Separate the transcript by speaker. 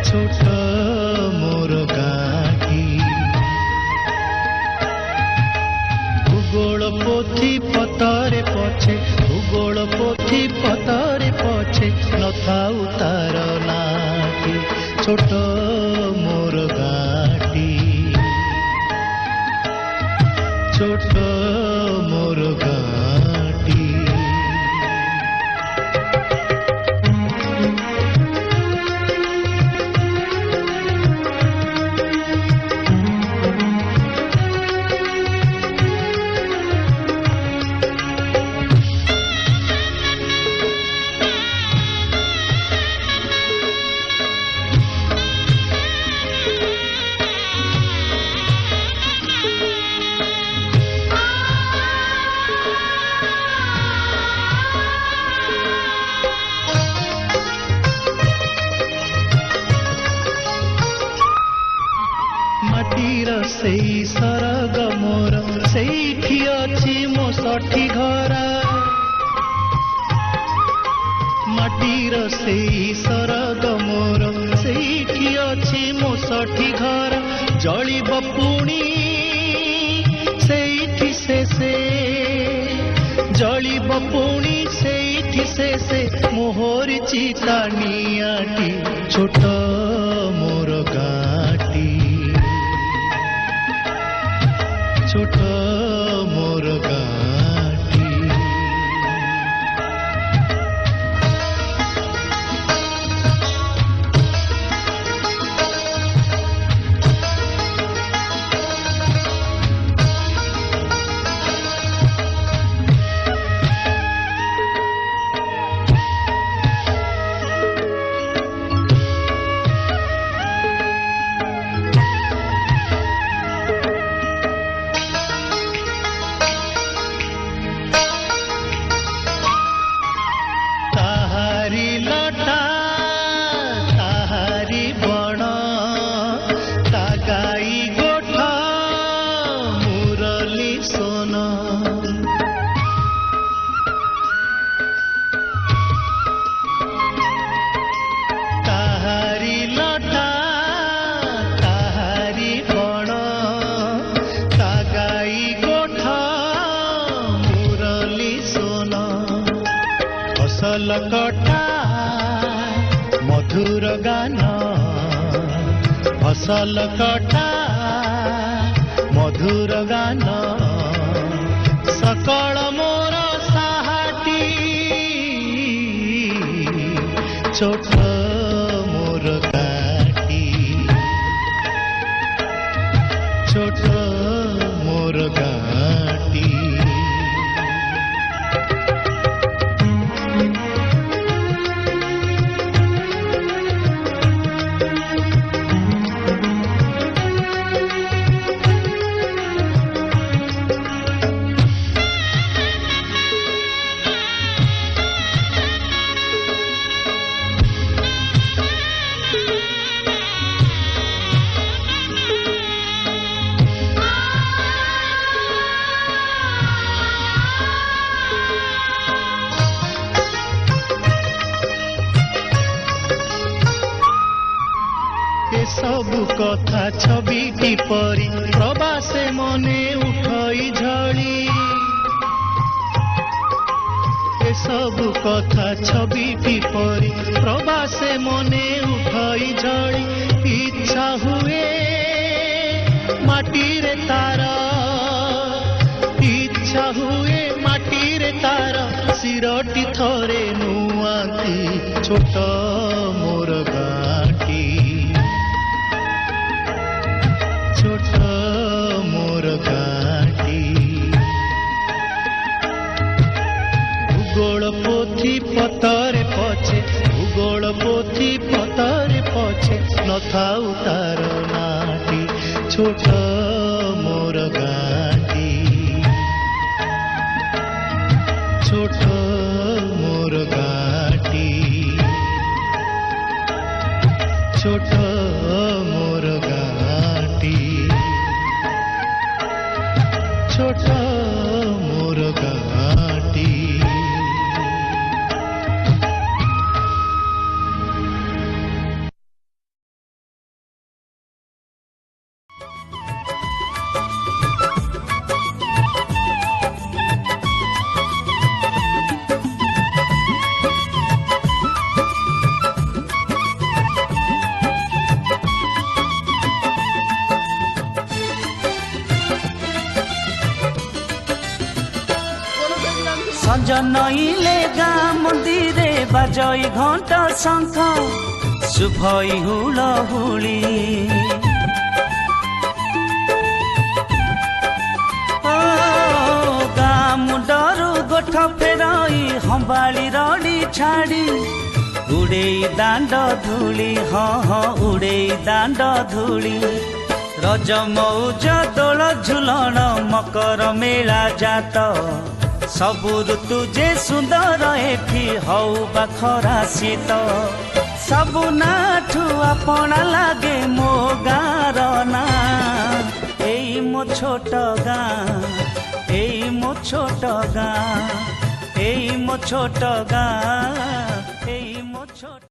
Speaker 1: छोट मोर गाँटी भूगोल पोथी पतरे पछे भूगोल पोथी पतरे पछे नथाउ तार नाटी छोट मोर गाँटी छोट मोर गाँटी माटीर सेई सरग मोर सेठी अछि मो षठी घर माटीर सेई सरग मोर सेठी अछि मो षठी घर जलिब पुणी सेठी से जलिब पुणी सेठी से मोहर चिता नियाटी छोट मोर गाँटी छोट मोर गाँटी फसल कटा मधुर गान फसल कटा मधुर गान सकल मोर साहाटी छोट मोर गाँटी छोट मोर गाँटी सबु कथा छविटी परी प्रवासे मने उठई झड़ी ए सबु कथा छविटी परी प्रवासे मने उठई झड़ी इच्छा हुए माटी रे तार इच्छा हुए माटी रे तार सिरटी थरे नुआती छोट मोर गाँटी छोट मोर गाँटी भूगोल पोथी पतरे पछे भूगोल पोथी पतरे पछे नथाउ तार नाटी छोट मोर गाँटी छोट मोर गाँटी छोट मोर गाँटी छोट मोर गाँटी।
Speaker 2: नईले गाँ मंदिरे बाजई घंट शंख शुभई हुलहुली गाँ मुंडरू गोठ फेरई हंबाली रड़ी छाड़ी उड़े दांड धूली हाँ उड़े दांड धूली रज मौज दोल झुलन मकर मेला जात सबु ऋतु जे सुंदर एठी हौ बा खरा शीत सबु नाठु अपना लागे मो गाँर ना एई मो छोट गाँ एई मो छोट गाँ एई मो छोट गाँ एई मो छोट